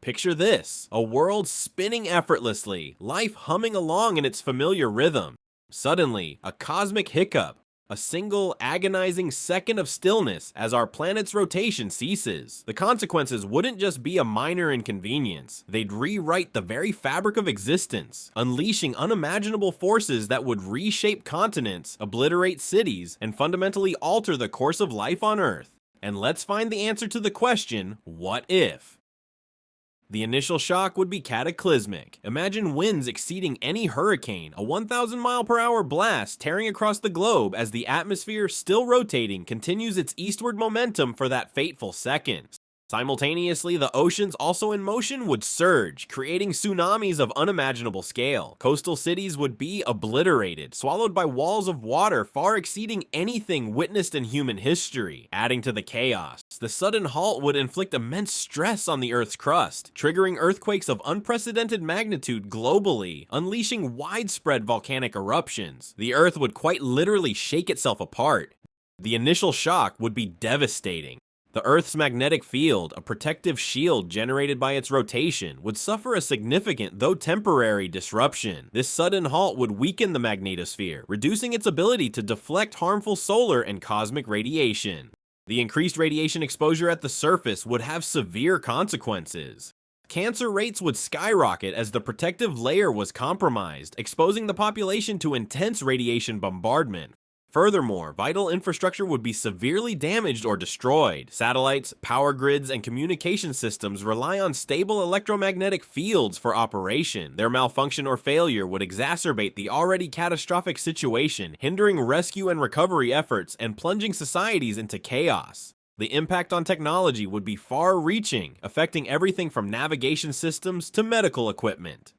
Picture this, a world spinning effortlessly, life humming along in its familiar rhythm. Suddenly, a cosmic hiccup, a single agonizing second of stillness as our planet's rotation ceases. The consequences wouldn't just be a minor inconvenience, they'd rewrite the very fabric of existence, unleashing unimaginable forces that would reshape continents, obliterate cities, and fundamentally alter the course of life on Earth. And let's find the answer to the question, what if? The initial shock would be cataclysmic. Imagine winds exceeding any hurricane, a 1,000 mile per hour blast tearing across the globe as the atmosphere, still rotating, continues its eastward momentum for that fateful second. Simultaneously, the oceans also in motion would surge, creating tsunamis of unimaginable scale. Coastal cities would be obliterated, swallowed by walls of water far exceeding anything witnessed in human history. Adding to the chaos, the sudden halt would inflict immense stress on the Earth's crust, triggering earthquakes of unprecedented magnitude globally, unleashing widespread volcanic eruptions. The Earth would quite literally shake itself apart. The initial shock would be devastating. The Earth's magnetic field, a protective shield generated by its rotation, would suffer a significant, though temporary, disruption. This sudden halt would weaken the magnetosphere, reducing its ability to deflect harmful solar and cosmic radiation. The increased radiation exposure at the surface would have severe consequences. Cancer rates would skyrocket as the protective layer was compromised, exposing the population to intense radiation bombardment. Furthermore, vital infrastructure would be severely damaged or destroyed. Satellites, power grids, and communication systems rely on stable electromagnetic fields for operation. Their malfunction or failure would exacerbate the already catastrophic situation, hindering rescue and recovery efforts and plunging societies into chaos. The impact on technology would be far-reaching, affecting everything from navigation systems to medical equipment.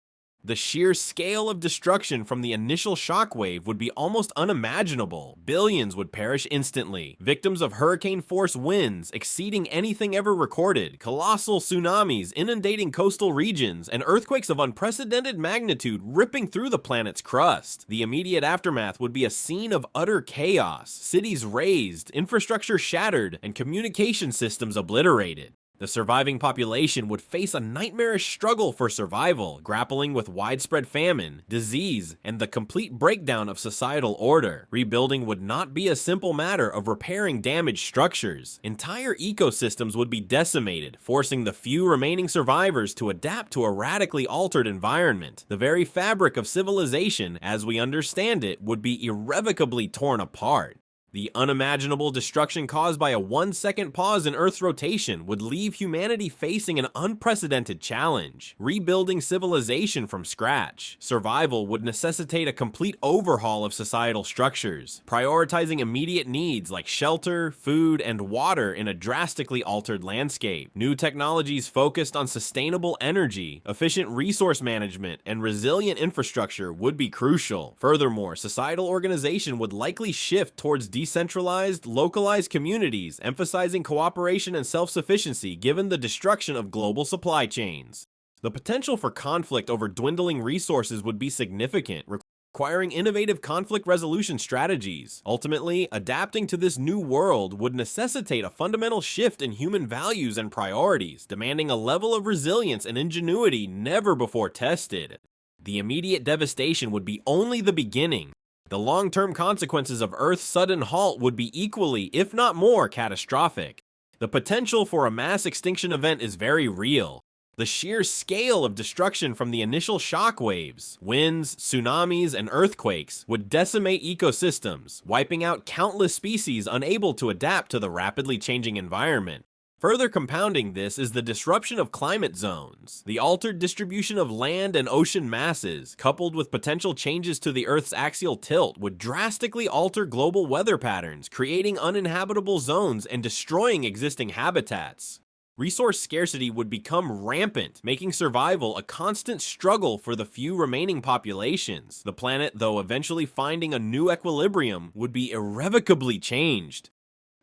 The sheer scale of destruction from the initial shockwave would be almost unimaginable. Billions would perish instantly, victims of hurricane-force winds exceeding anything ever recorded, colossal tsunamis inundating coastal regions, and earthquakes of unprecedented magnitude ripping through the planet's crust. The immediate aftermath would be a scene of utter chaos, cities razed, infrastructure shattered, and communication systems obliterated. The surviving population would face a nightmarish struggle for survival, grappling with widespread famine, disease, and the complete breakdown of societal order. Rebuilding would not be a simple matter of repairing damaged structures. Entire ecosystems would be decimated, forcing the few remaining survivors to adapt to a radically altered environment. The very fabric of civilization, as we understand it, would be irrevocably torn apart. The unimaginable destruction caused by a 1-second pause in Earth's rotation would leave humanity facing an unprecedented challenge, rebuilding civilization from scratch. Survival would necessitate a complete overhaul of societal structures, prioritizing immediate needs like shelter, food, and water in a drastically altered landscape. New technologies focused on sustainable energy, efficient resource management, and resilient infrastructure would be crucial. Furthermore, societal organization would likely shift towards decentralized, localized communities, emphasizing cooperation and self-sufficiency given the destruction of global supply chains. The potential for conflict over dwindling resources would be significant, requiring innovative conflict resolution strategies. Ultimately, adapting to this new world would necessitate a fundamental shift in human values and priorities, demanding a level of resilience and ingenuity never before tested. The immediate devastation would be only the beginning. The long-term consequences of Earth's sudden halt would be equally, if not more, catastrophic. The potential for a mass extinction event is very real. The sheer scale of destruction from the initial shockwaves, winds, tsunamis, and earthquakes would decimate ecosystems, wiping out countless species unable to adapt to the rapidly changing environment. Further compounding this is the disruption of climate zones. The altered distribution of land and ocean masses, coupled with potential changes to the Earth's axial tilt, would drastically alter global weather patterns, creating uninhabitable zones and destroying existing habitats. Resource scarcity would become rampant, making survival a constant struggle for the few remaining populations. The planet, though eventually finding a new equilibrium, would be irrevocably changed.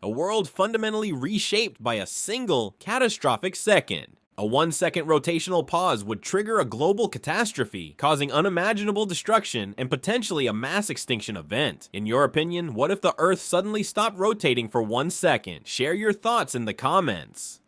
A world fundamentally reshaped by a single, catastrophic second. A 1-second rotational pause would trigger a global catastrophe, causing unimaginable destruction and potentially a mass extinction event. In your opinion, what if the Earth suddenly stopped rotating for 1 second? Share your thoughts in the comments.